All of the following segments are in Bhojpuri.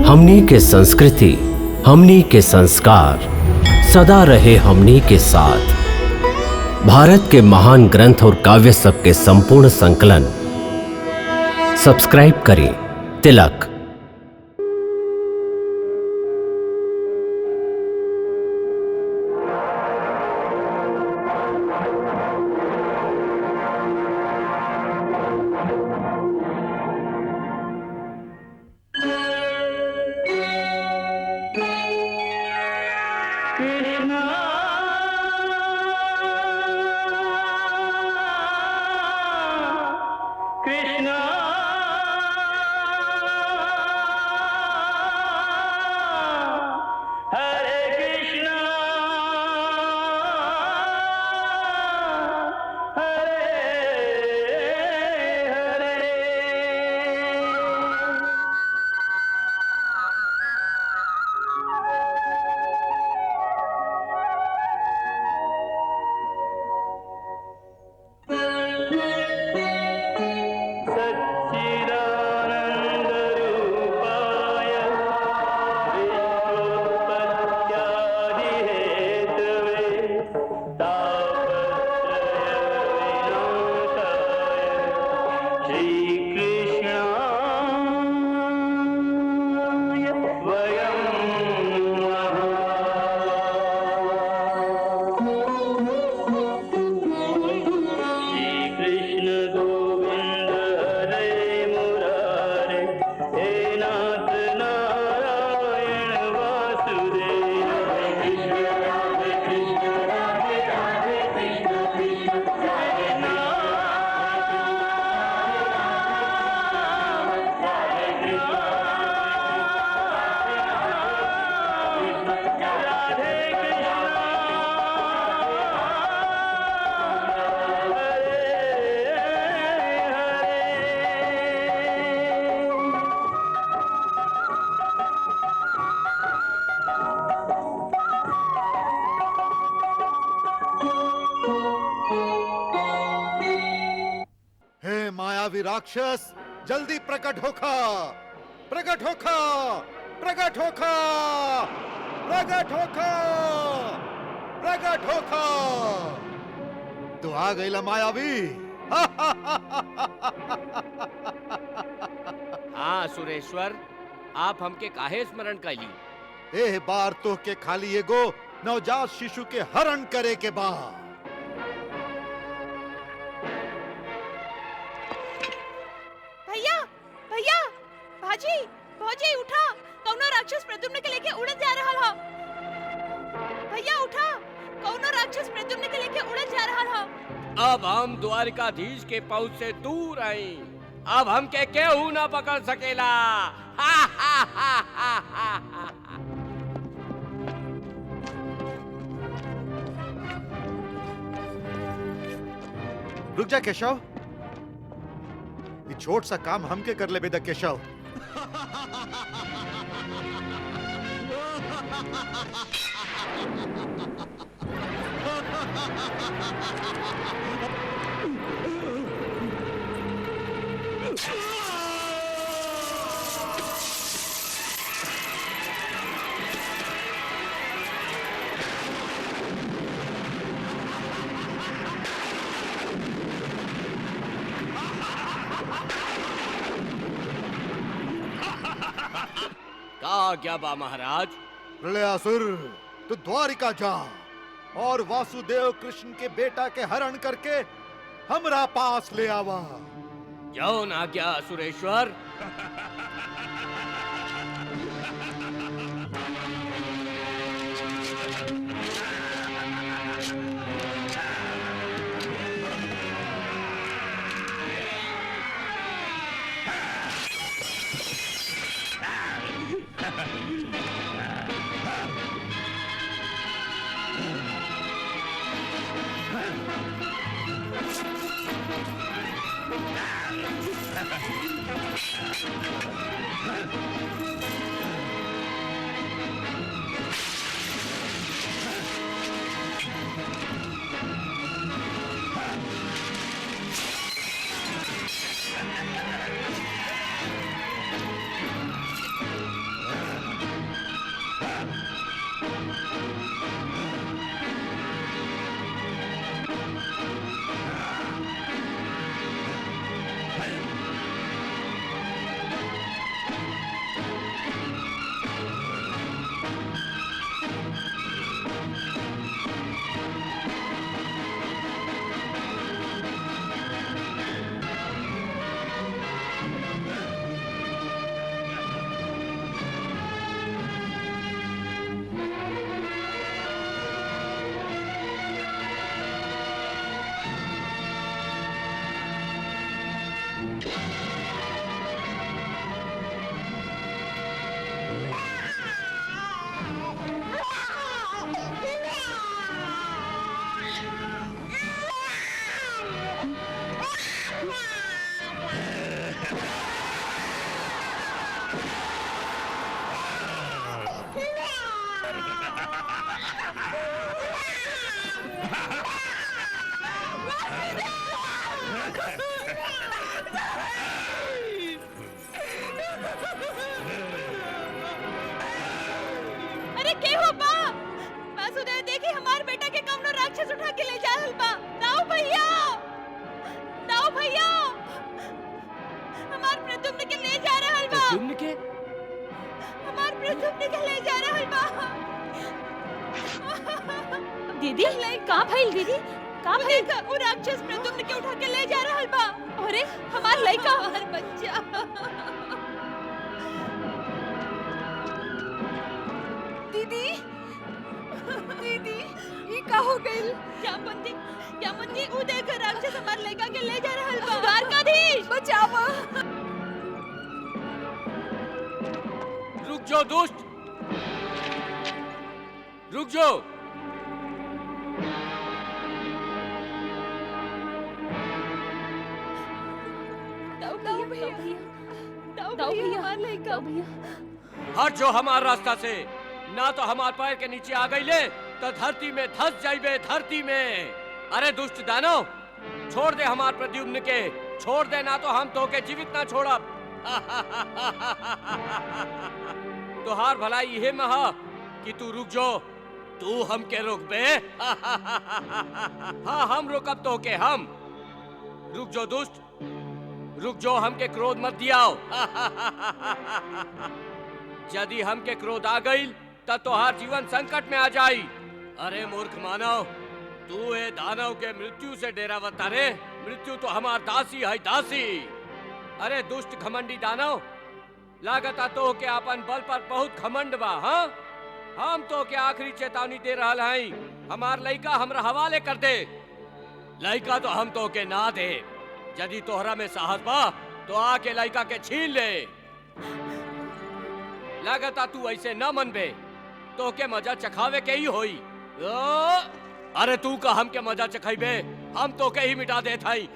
हमनी के संस्कृति, हमनी के संस्कार सदा रहे हमनी के साथ। भारत के महान ग्रंथ और काव्य सब के संपूर्ण संकलन सब्सक्राइब करें तिलक। राक्षस जल्दी प्रकट होखा, प्रकट होखा, प्रकट होखा, प्रकट होखा, प्रकट होखा। तो आ गईला मायावी। हाँ सुरेश्वर, आप हमके काहे स्मरण कैली? एह बार तो के खाली एगो नवजात शिशु के हरण करे के बाद। भैया, भाजी, भौजी उठा, कौनो राक्षस प्रद्युम्न के लेके उड़त जा रहल ह। भैया उठा, कौनो राक्षस प्रद्युम्न के लेके उड़त जा रहल ह। अब हम द्वारिकाधीश के पहुंच से दूर आई, अब हमके केहू ना पकड़ सकेला। रुक जा केशव, ये छोट सा काम हमके कर ले बेदा केशव। क्या बा महाराज? प्रलयासुर, तो द्वारिका जा और वासुदेव कृष्ण के बेटा के हरण करके हमरा पास ले आवा। जाओ ना क्या सुरेश्वर? अरे के हो बा? वासुदेव देखी हमार बेटा के कौनो राक्षस उठा के ले जा रहल बा। दाऊ भैया, दाऊ भैया, हमार प्रद्युम्न के ले जा रहल बा। प्रद्युम्न के? हमार प्रद्युम्न के ले जा रहल बा। दीदी का भइल दीदी? का भइल? वो राक्षस प्रद्युम्न के उठा के ले जा रहल बा। अरे हमार लइका, हमार बच्चा। दीदी, दीदी, ये का हो गइल? क्या मंदी, वो देख राक्षस हमार लइका के ले जा रहल बा। द्वारकाधीश, बचाओ। रुक जाओ दुष्ट, रुक जाओ। दाऊ भैया, हमार लइका। हट जो हमार रास्ता से, ना तो हमार पैर के नीचे आ गई ले तो धरती में धस जाइबे, धरती में। अरे दुष्ट दानव, छोड़ दे हमार प्रद्युम्न के, छोड़ दे, ना तो हम तो के जीवित ना छोड़ब। तुहार भलाई यहे में है कि तू रुक जो, तू हमके रोकबे। हाँ हम रोकब तो के हम। रुक जो दुष्ट, रुक जो, हमके क्रोध मत दियाओ। यदि हमके क्रोध आ गई तब तोहार जीवन संकट में आ जाई। अरे मूर्ख मानव, तू ए दानव के मृत्यु से डेरावत रे। मृत्यु तो हमार दासी है, दासी। अरे दुष्ट घमंडी दानव, लागता तो के अपन बल पर बहुत घमंड बा। हाँ, हम तो के आखिरी चेतावनी दे रहल हई, हमार लइका हमरा हवाले कर दे। लइका तो हम तो के ना दे। यदि तोहरा में साहस बा तो आके लइका के छीन ले। लागता तू ऐसे न मनबे, तो के मजा चखावे के ही होई। अरे तू का हम के मजा चखाइबे, हम तो के ही मिटा देत हई।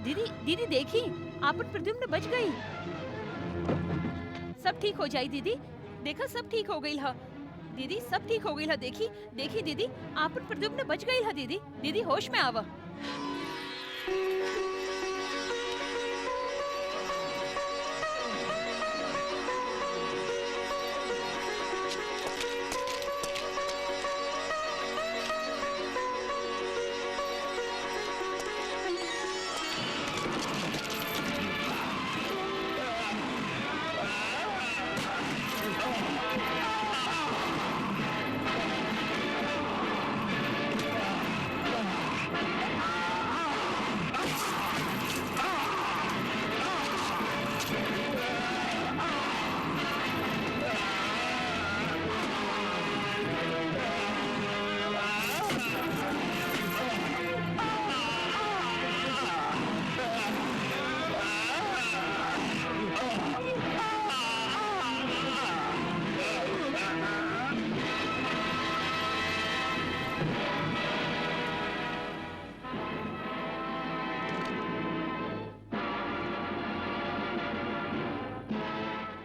दीदी, दीदी देखी, आपन प्रद्युम्न बच गई। सब ठीक हो जाई दीदी, देखा सब ठीक हो गई है। दीदी सब ठीक हो गई है। देखी देखी दीदी, आपन प्रद्युम्न बच गई है। दीदी, दीदी होश में आवा।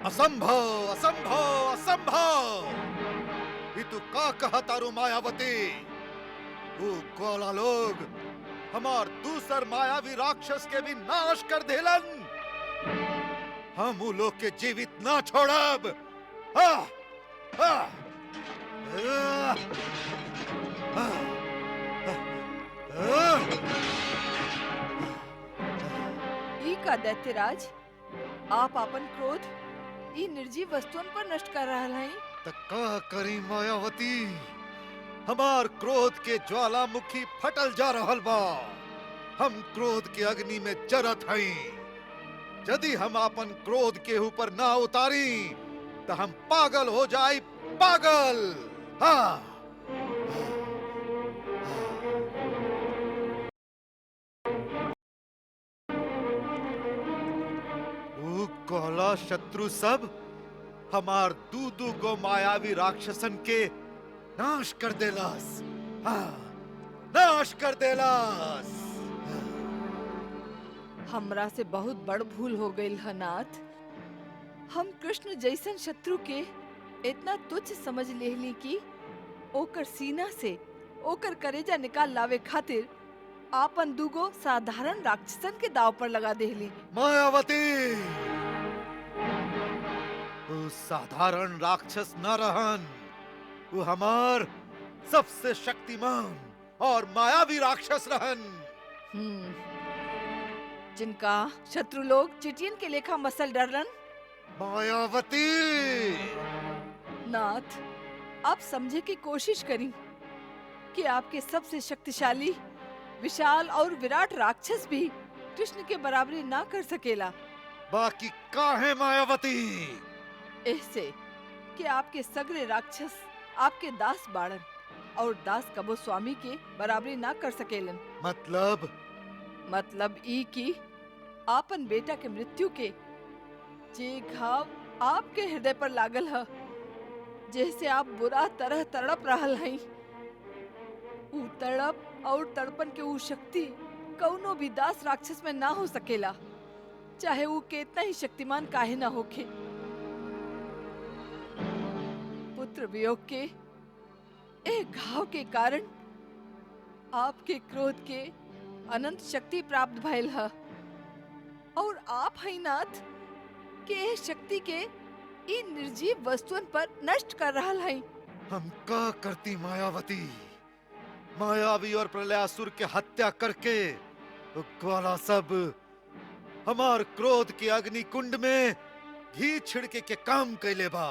असंभव असंभव असंभव। ये तू का कहा तारू मायावती? वो गोला लोग हमार दूसर मायावी राक्षस के भी नाश कर देलन। हम उ लोग के जीवित ना छोड़ब। आह! आह! आह! आह! ई का दैत्यराज, आप अपन क्रोध ई निर्जीव वस्तुओं पर नष्ट कर रहा हैं। त का करी मायावती? हमार क्रोध के ज्वालामुखी फटल जा रहल बा। हम क्रोध के अग्नि में जरत हई। यदि हम अपन क्रोध के ऊपर ना उतारी तो हम पागल हो जाई, पागल। हाँ। वो कहला शत्रु सब हमार दू गो मायावी राक्षसन के नाश कर देलास। हाँ, नाश कर देलास। हमरा से बहुत बड़ भूल हो गई है नाथ। हम कृष्ण जैसन शत्रु के इतना तुच्छ समझ लेहली कि ओकर सीना से ओकर करेजा निकाल लावे खातिर आपन दूगो साधारण राक्षसन के दाव पर लगा देहली। मायावती, वो साधारण राक्षस न रहन। वो हमार सबसे शक्तिमान और मायावी राक्षस रहन। जिनका शत्रु लोग चिटियन के लेखा मसल डरलन। मायावती, नाथ, आप समझे की कोशिश करी कि आपके सबसे शक्तिशाली, विशाल और विराट राक्षस भी कृष्ण के बराबरी ना कर सकेला। बाकी काहे मायावती? ऐसे कि आपके सगरे राक्षस आपके दास बाड़न और दास कबो स्वामी के बराबरी ना कर सकेलन। मतलब ई कि आपन बेटा के मृत्यु के जे घाव आपके हृदय पर लागल है, जैसे आप बुरा तरह तड़प रहल हैं, ऊ तड़प और तड़पन के ऊ शक्ति कौनो भी दास राक्षस में ना हो सकेला, चाहे वो कितना ही शक्तिमान काहे ना होके। पुत्र वियोग के एक घाव के कारण आपके क्रोध के अनंत शक्ति प्राप्त भइल है और आप हैं नाथ के शक्ति के इन निर्जीव वस्तुओं पर नष्ट कर रहल हैं। हम का करती मायावती? मायावी और प्रलयासुर के हत्या करके वो ग्वाला सब हमार क्रोध के अग्नि कुंड में घी छिड़के के काम कैले बा,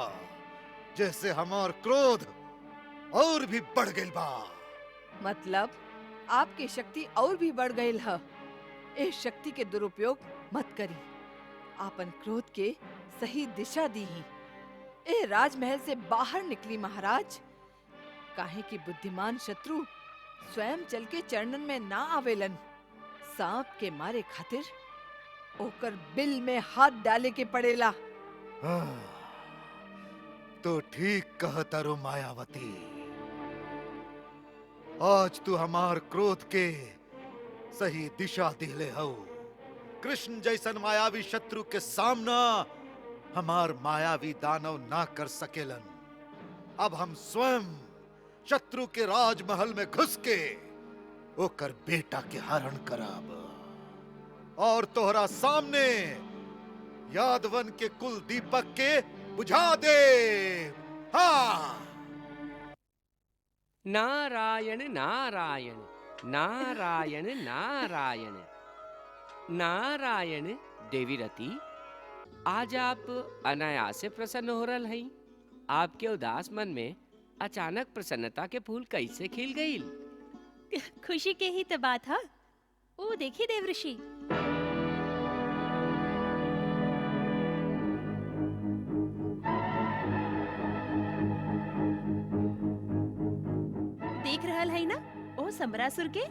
जैसे हमार क्रोध और भी बढ़ गइल बा। मतलब आपकी शक्ति और भी बढ़ गई है। इस शक्ति के दुरुपयोग मत करी। आपन क्रोध के सही दिशा दी ही ए राजमहल से बाहर निकली महाराज। काहे कि बुद्धिमान शत्रु स्वयं चल के चरणन में ना आवेलन। सांप के मारे खातिर ओकर बिल में हाथ डाले के पड़ेला। तो ठीक कहता रो मायावती। आज तू हमार क्रोध के सही दिशा दिले हो। कृष्ण जैसन मायावी शत्रु के सामना हमार मायावी दानव ना कर सकेलन। अब हम स्वयं शत्रु के राजमहल में घुस के ओकर बेटा के हरण करब और तोहरा सामने यादवन के कुल दीपक के बुझा दे। हाँ। नारायण नारायण नारायण नारायण नारायण। देवी रति, आज आप अनायास से प्रसन्न हो रहा हैं। आपके उदास मन में अचानक प्रसन्नता के फूल कैसे खिल गई? खुशी के ही तो बात है। ओ देखिए देवऋषि, देख रहल है ना ओ समरासुर के?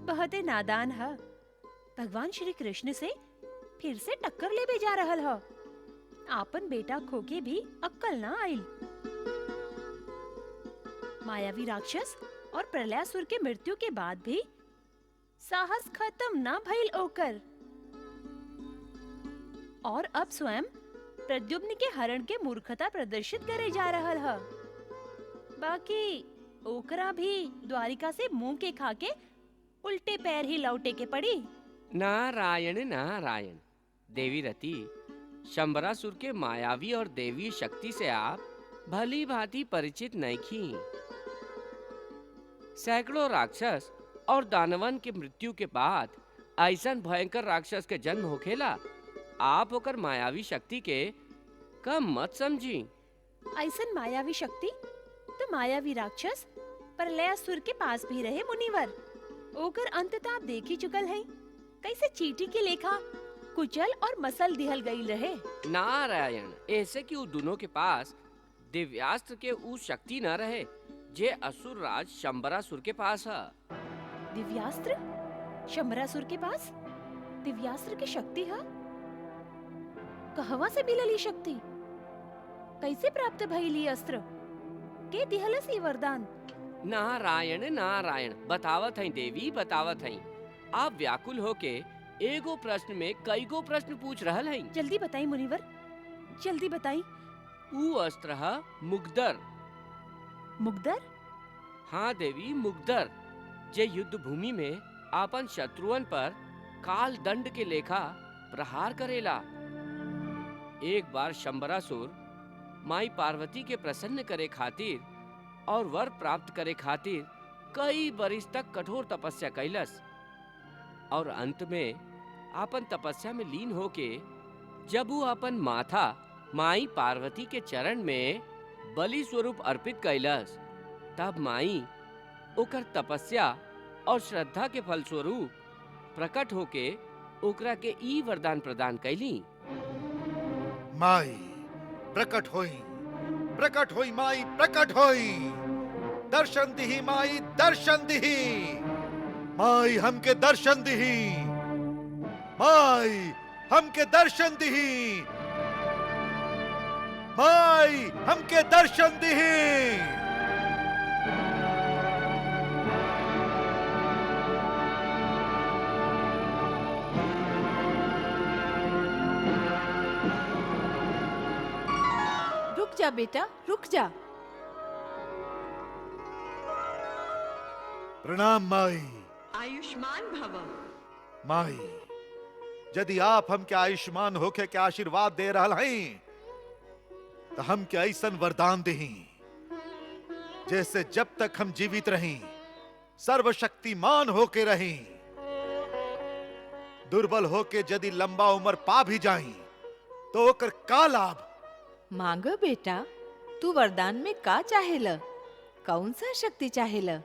बहुत नादान है। भगवान श्री कृष्ण से फिर से टक्कर ले भी जा रहल है। आपन बेटा खोके भी अक्कल ना आइल। मायावी राक्षस और प्रलयासुर के मृत्यु के बाद भी साहस खत्म ना भइल ओकर और अब स्वयं प्रद्युम्न के हरण के मूर्खता प्रदर्शित करे जा रहल ह। बाकी ओकरा भी द्वारिका से मुंह के खा के उल्टे पैर ही लौटे के पड़ी। नारायण नारायण। देवी रति, शंबरासुर के मायावी और देवी शक्ति से आप भली भांति परिचित नहीं थी। सैकड़ों राक्षस और दानवन के मृत्यु के बाद ऐसन भयंकर राक्षस के जन्म होखेला। आप होकर मायावी शक्ति के कम मत समझी। ऐसन मायावी शक्ति तो मायावी राक्षस प्रलयासुर के पास भी रहे मुनिवर। ओकर अंत तो आप देख ही चुकल हैं। कैसे चींटी के लेखा कुचल और मसल दिहल गई रहे। नारायण, ऐसे कि उन दोनों के पास दिव्यास्त्र के ऊ शक्ति न रहे जे असुर राज शंबरासुर के पास है। दिव्यास्त्र शंबरासुर के पास दिव्यास्त्र की शक्ति है? कहवा से मिलल ई शक्ति? कैसे प्राप्त भइल ई अस्त्र? के दिहलस ई वरदान? नारायण नारायण, बतावत हैं देवी, बतावत हैं। आप व्याकुल होके एगो प्रश्न में कई गो प्रश्न पूछ रहल हैं। जल्दी बताई मुनिवर, जल्दी बताई। ऊ अस्त्र है मुग्दर। मुग्दर? हाँ देवी, मुग्दर, जे युद्ध भूमि में आपन शत्रुअन पर काल दंड के लेखा प्रहार करेला। एक बार शंबरासुर माई पार्वती के प्रसन्न करे खातिर और वर प्राप्त करे खातिर कई बरिस तक कठोर तपस्या कैलस और अंत में आपन तपस्या में लीन होके जब वो आपन माथा माई पार्वती के चरण में बलि स्वरूप अर्पित कैलस, तब माई ओकर तपस्या और श्रद्धा के फल स्वरूप प्रकट होके ओकरा के ई वरदान प्रदान कैली। माई प्रकट होई माई प्रकट होई। दर्शन दिही माई, दर्शन दिही माई, हमके दर्शन दिही माई, हमके दर्शन दिही माई, हमके दर्शन दिही। रुक जा बेटा, रुक जा। प्रणाम माई। आयुष्मान भव। माई, यदि आप हमके आयुष्मान होके के आशीर्वाद दे रहल हैं तो हमके ऐसन वरदान देही जैसे जब तक हम जीवित रही सर्वशक्तिमान होके रही। दुर्बल होके यदि लंबा उम्र पा भी जाई तो ओकर का लाभ? मांगो बेटा, तू वरदान में का चाहेला? कौन सा शक्ति चाहेला?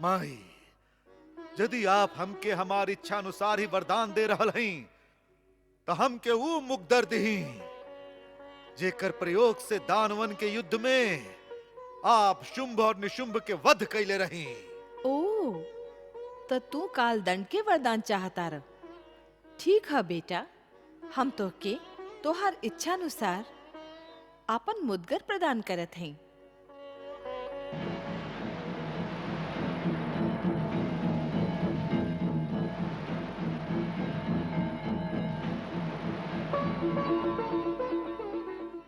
माई, यदि आप हमके हमारी इच्छा अनुसार ही वरदान दे रहल हैं तो हमके वो मुग्दर दही जेकर प्रयोग से दानवन के युद्ध में आप शुंभ और निशुंभ के वध कैले रही। ओ, तो तू काल दंड के वरदान चाहता रह। ठीक है बेटा, हम तो के तोहार इच्छा अनुसार आपन मुद्गर प्रदान करत हैं।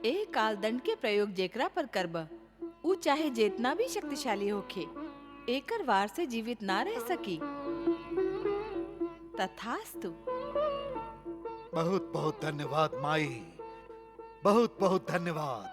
ए काल दंड के प्रयोग जेकरा पर करब, ऊ चाहे जितना भी शक्तिशाली होखे, एकर वार से जीवित ना रह सकी। तथास्तु। बहुत बहुत धन्यवाद माई, बहुत बहुत धन्यवाद।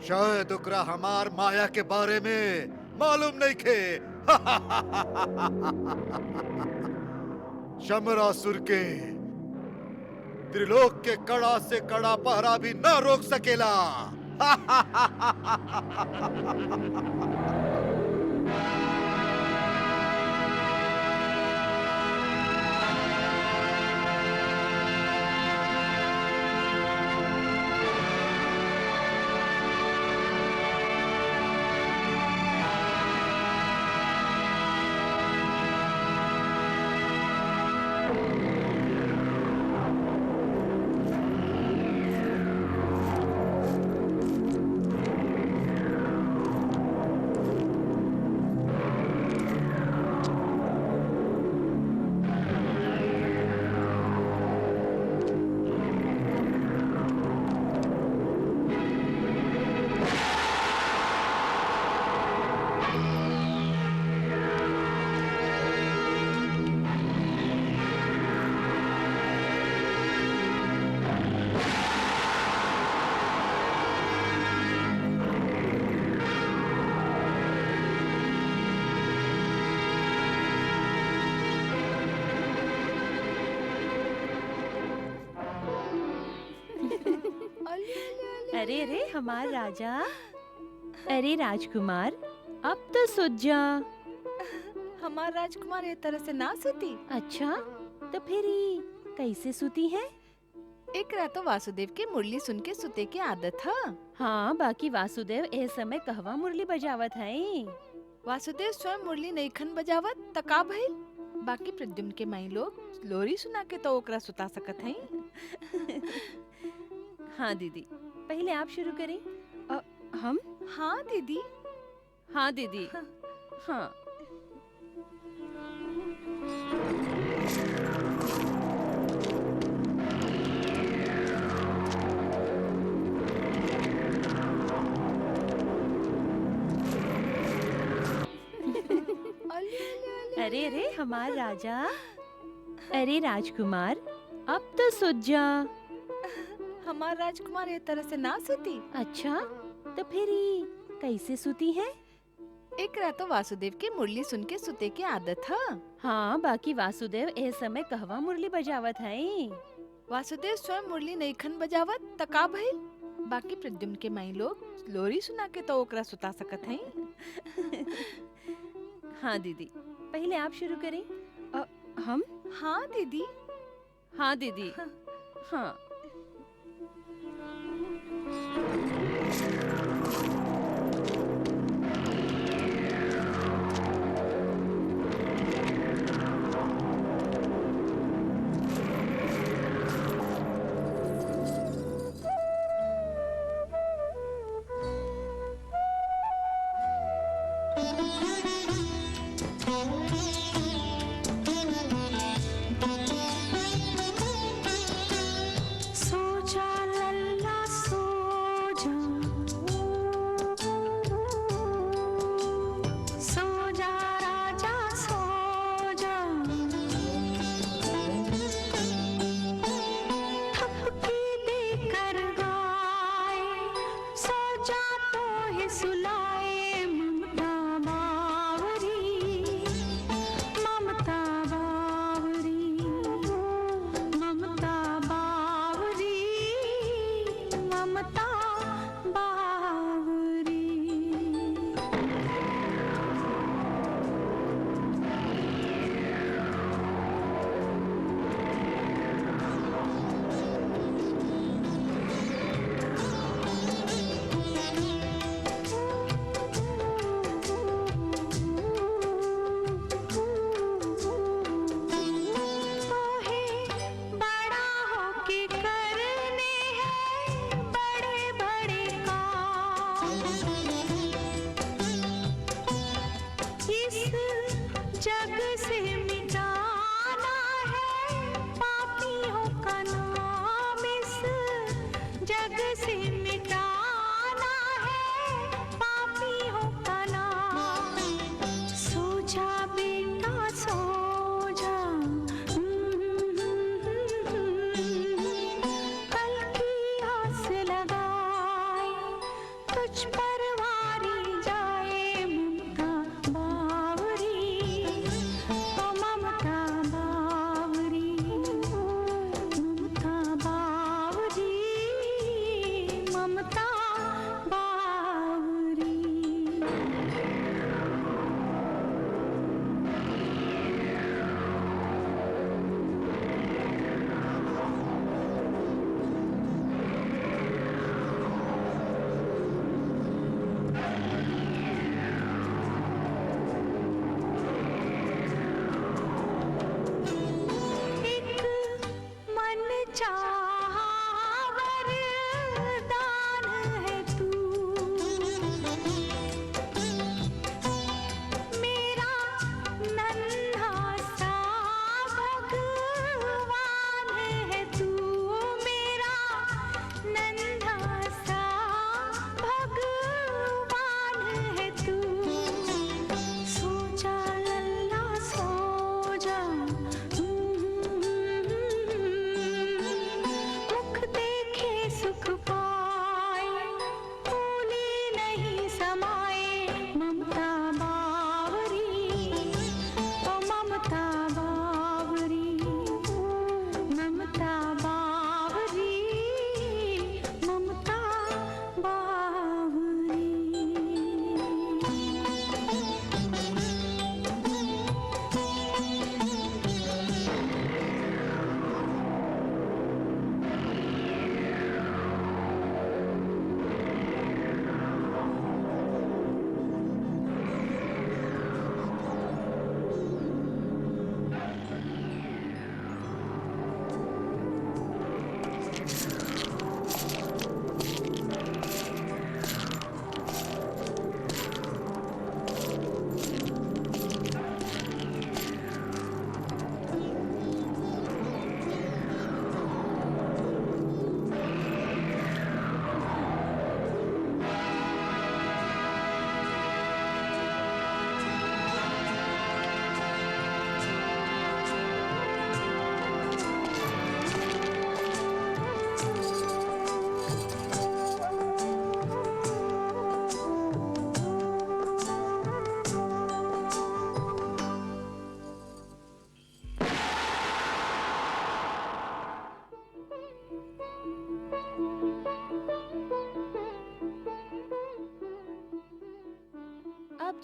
शायद ओकरा हमार माया के बारे में मालूम नहीं खे। शमरासुर के त्रिलोक के कड़ा से कड़ा पहरा भी न रोक सकेला। अरे अरे हमार राजा, अरे राजकुमार, अब तो सुत जा। हमार राजकुमार ये तरह से ना सुती। अच्छा, तो फिर ही कैसे सुती है? एक रात तो वासुदेव के मुरली सुन के सुते के आदत है। हाँ, बाकी वासुदेव ए समय कहवा मुरली बजावत है। वासुदेव स्वयं मुरली नहीं खन बजावत तका भइल। बाकी प्रद्युम्न के माई लोग लोरी सुना के तो ओकरा सुता सकत हैं। हाँ दीदी, पहले आप शुरू करें। हम? हाँ दीदी। हाँ दीदी। हाँ। अरे अरे हमार राजा, अरे राजकुमार, अब तो सुत जा। हमार राजकुमार ये तरह से ना सुती। अच्छा, तो फिर ही कैसे सुती है? एक रात तो वासुदेव के मुरली सुन के सुते के आदत है। हाँ, बाकी वासुदेव ए समय कहवा मुरली बजावत है। वासुदेव स्वयं मुरली नहीं खन बजावत तका भइल। बाकी प्रद्युम्न के माई लोग लोरी सुना के तो ओकरा सुता सकत हैं। हाँ दीदी, पहले आप शुरू करें। हम? हाँ दीदी। हाँ दीदी। हाँ। सो जा लल्ला सो जा।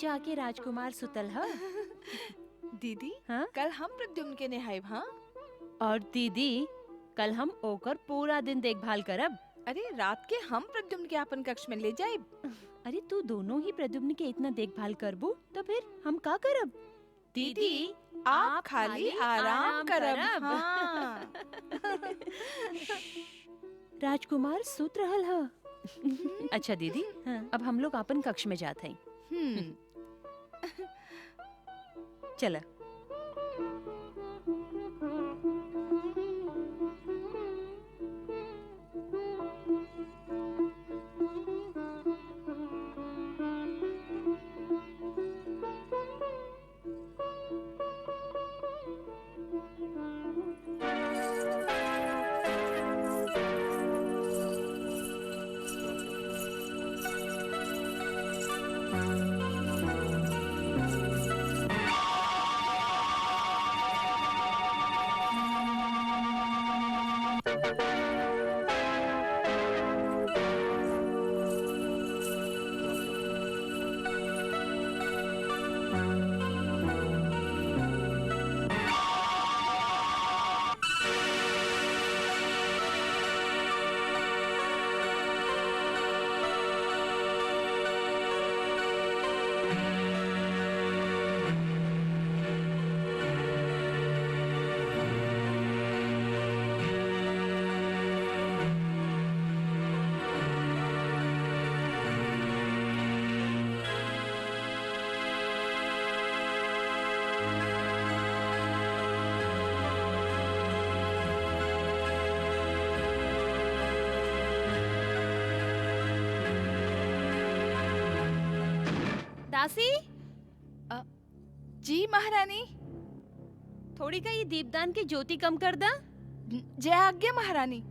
जाके राजकुमार सुतल ह। दीदी हाँ? कल हम प्रद्युम्न के नेहाइब हाँ। और दीदी कल हम ओकर पूरा दिन देखभाल करब। अरे रात के हम प्रद्युम्न के अपन कक्ष में ले जाए। अरे तू दोनों ही प्रद्युम्न के इतना देखभाल करबू तो फिर हम का करब? दीदी आप खाली आराम करब हाँ। राजकुमार सुत रहल ह। अच्छा दीदी, अब हम लोग अपन कक्ष में जाते हैं। चला। दासी, जी महारानी। थोड़ी का ये दीपदान की ज्योति कम कर दा। जय आज्ञा महारानी।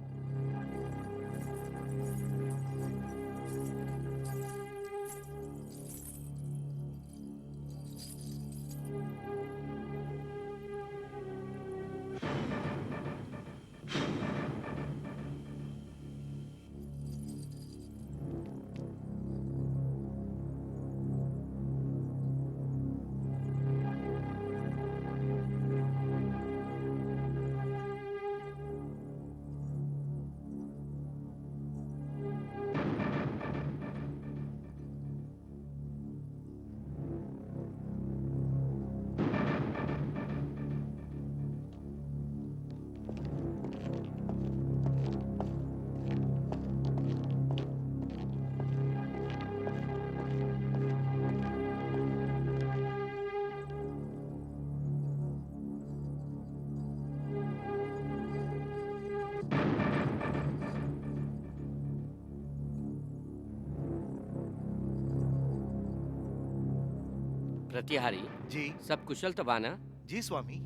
प्रतिहारी जी सब कुशल तो बाना? जी स्वामी।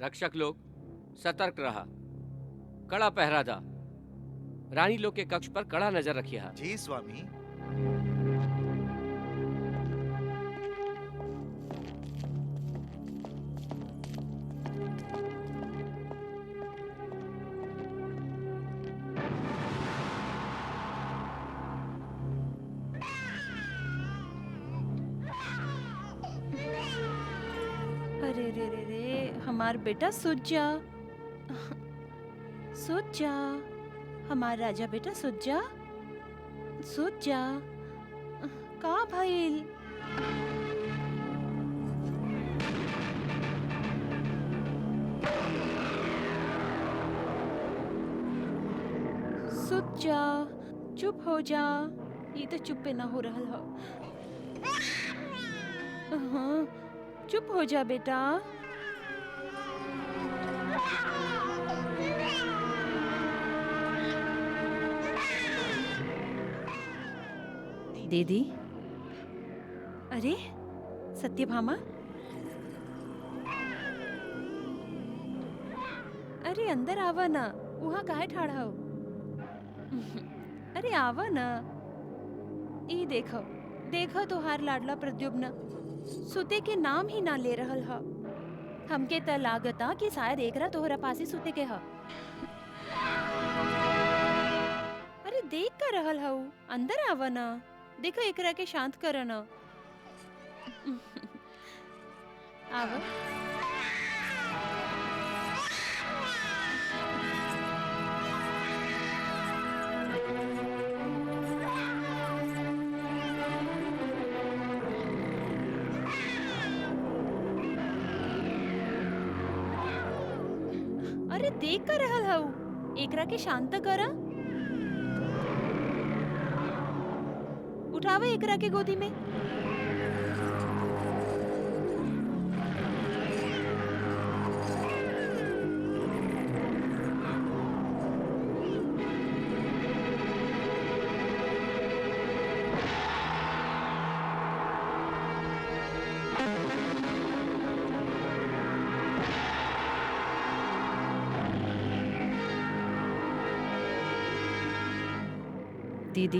रक्षक लोग सतर्क रहा, कड़ा पहरा दा। रानी लोग के कक्ष पर कड़ा नजर रखिए। जी स्वामी। अरे रे रे रे, हमार बेटा सुत जा, सुत जा, हमार राजा बेटा सुत जा, सुत जा। का भइल? सुत जा, चुप हो जा। ये तो चुप पे ना हो रहल हो। हाँ, चुप हो जा बेटा। दीदी, अरे सत्यभामा, अरे अंदर आवा ना, वहाँ काहे ठाड़ा हो? अरे आवा ना। ई देखो, देखो तोहार लाडला प्रद्युम्न सुते के नाम ही ना ले रहल ह। हमके त लागता कि शायद एकरा तोहरा पासी सुते के ह। अरे देख का रहल हऊ, अंदर आवा ना। देखो एकरा के शांत कर ना। आवा। अरे देख का रहल हऊ, एकरा के शांत करा। उठावे एकरा के गोदी में। दीदी,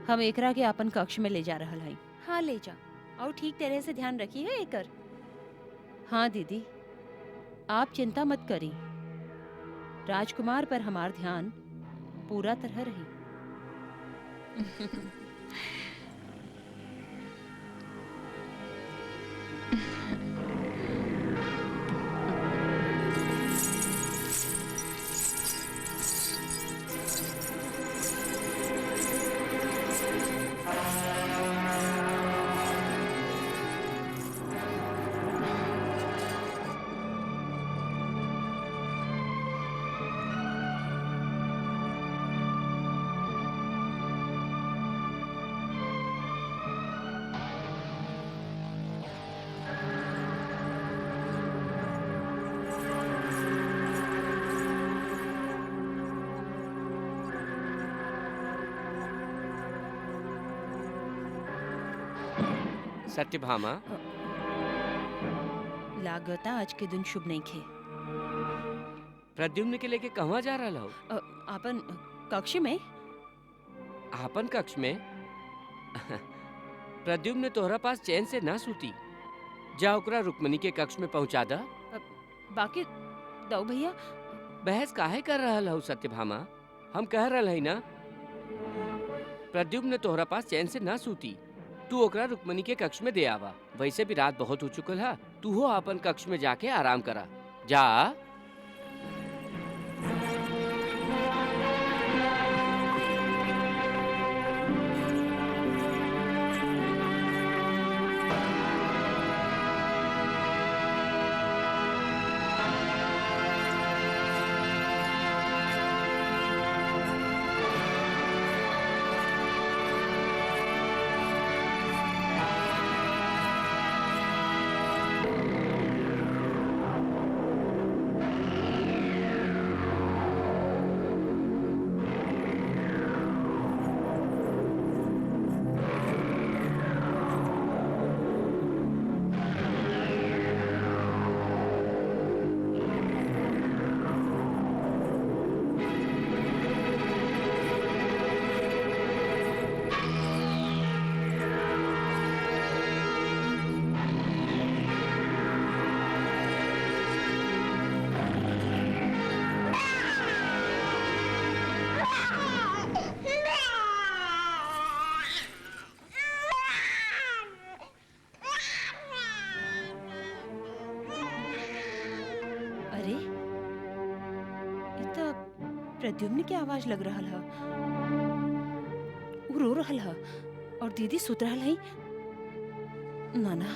हम एकरा के अपन कक्ष में ले जा रहल हई। हाँ ले जा, और ठीक तरह से ध्यान रखी है एकर। हाँ दीदी, आप चिंता मत करी, राजकुमार पर हमार ध्यान पूरा तरह रही। सत्यभामा, लागता आज के दिन शुभ नहीं खे। प्रद्युम्न के लेके कहवा जा रहा हो? अपन कक्ष में। आपन कक्ष में? प्रद्युम्न तोहरा पास चैन से ना सूती। जा ओकरा रुक्मणी के कक्ष में पहुंचा दा। बाकी दो भैया। बहस काहे कर रहा हो सत्यभामा? हम कह रहा है ना, प्रद्युम्न तोहरा पास चैन से ना सूती। तू ओकरा रुक्मणी के कक्ष में दे आवा। वैसे भी रात बहुत हो चुकल है, तू हो अपन कक्ष में जाके आराम करा। जा। प्रद्युम्न की आवाज लग रहा है। वो रो रहा है और दीदी सुत रहा है। नाना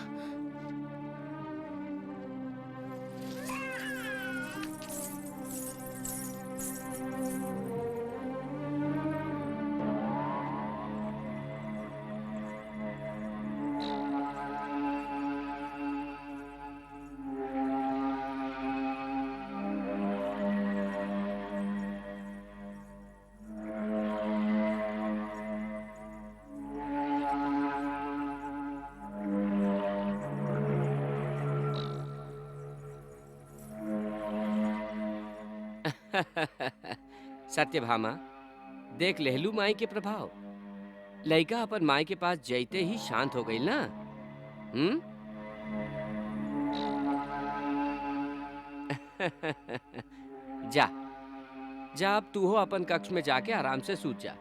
सत्यभामा, देख लेहलू माई के प्रभाव। लइका अपन माई के पास जैते ही शांत हो गई ना। जा जा, अब तू हो अपन कक्ष में जाके आराम से सूत जा।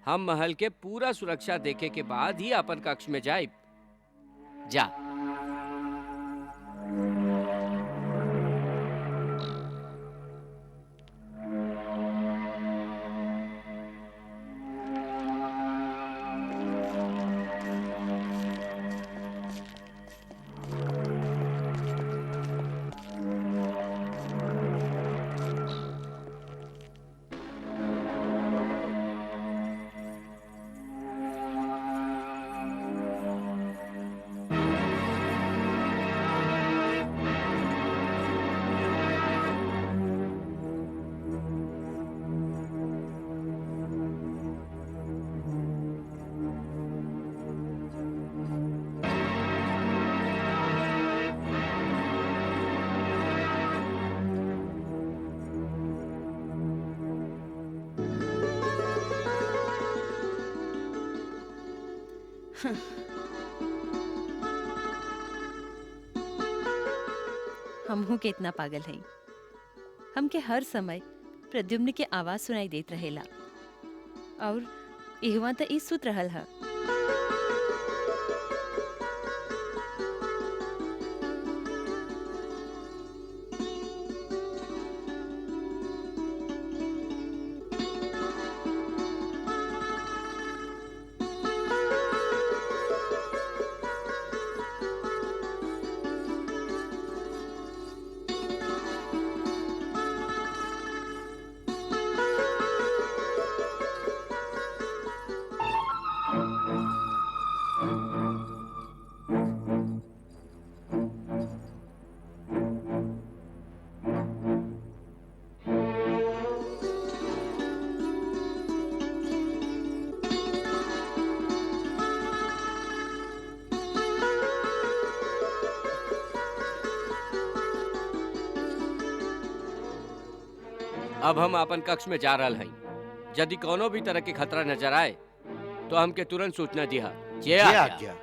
हम महल के पूरा सुरक्षा देखे के बाद ही अपन कक्ष में जाए। जा। हमहू के इतना पागल है, हमके हर समय प्रद्युम्न के आवाज सुनाई देत रहेला और इहवा त ई सुत रहल है। अब हम अपन कक्ष में जा रहल हई। यदि कोनो भी तरह के खतरा नजर आए तो हमके तुरंत सूचना दिहा। जय आज्ञा। आज्ञा।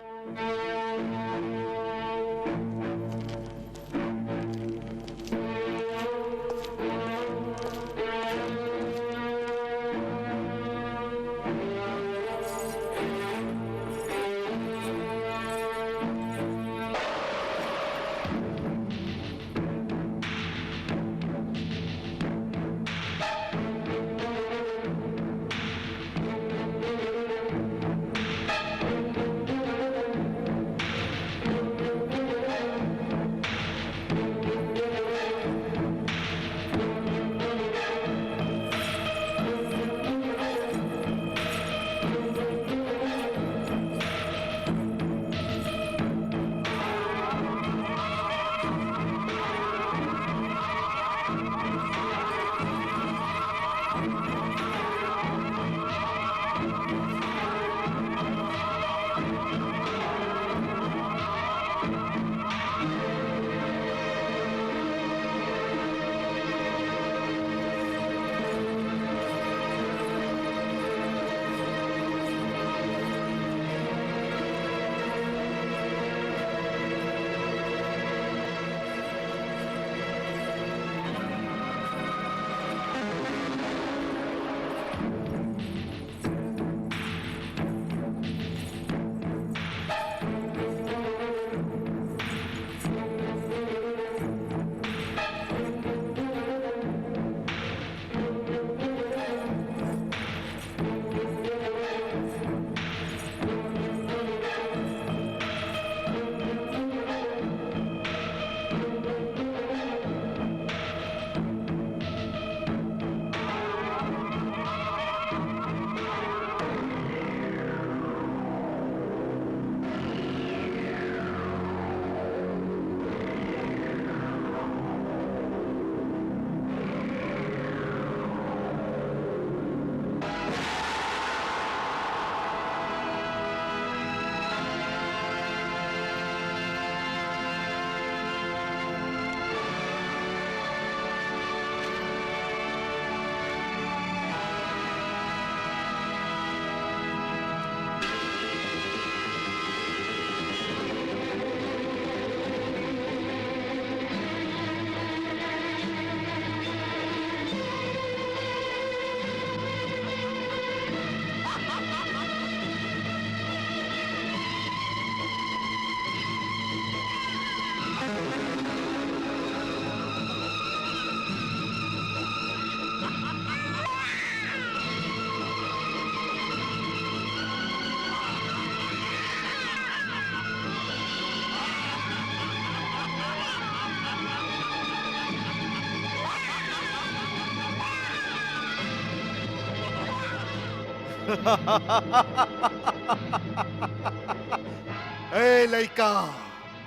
ए लइका,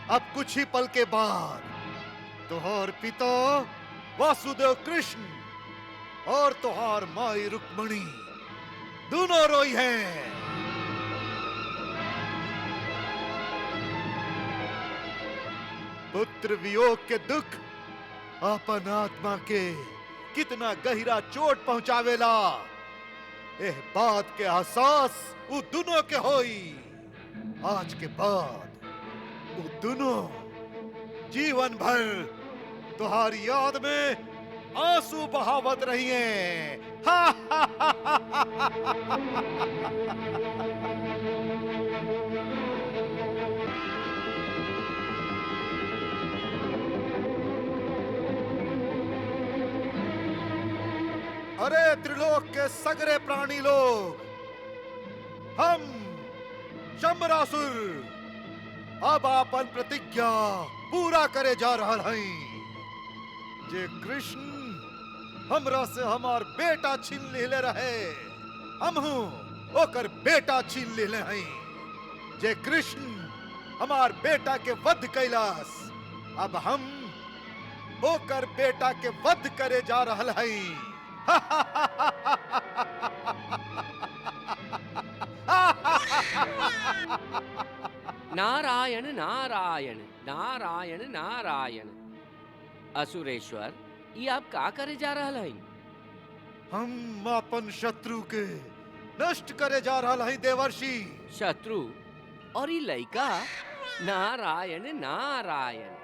अब कुछ ही पल के बाद तुहार पिता वासुदेव कृष्ण और तुहार माई रुक्मणी दोनों रोई हैं। पुत्र वियोग के दुख अपन आत्मा के कितना गहरा चोट पहुंचावेला, एह बात के एहसास उ दोनों के होई। आज के बाद उ दोनों जीवन भर तुहारी याद में आंसू बहावत रही हैं। हा हा हा हा हा। अरे त्रिलोक के सगरे प्राणी लोग, हम शंबरासुर अब अपन प्रतिज्ञा पूरा करे जा रहल हई। जे कृष्ण हमरा से हमार बेटा छीन लेले रहे, हमहू ओकर बेटा छीन लेले हई। जे कृष्ण हमार बेटा के वध कैलास, अब हम ओकर बेटा के वध करे जा रहल हई। नारायण नारायण नारायण नारायण। असुरेश्वर, ये आप का करे जा रहल हई? हम अपन शत्रु के नष्ट करे जा रहल हई देवर्षि। शत्रु और ये लइका? नारायण नारायण।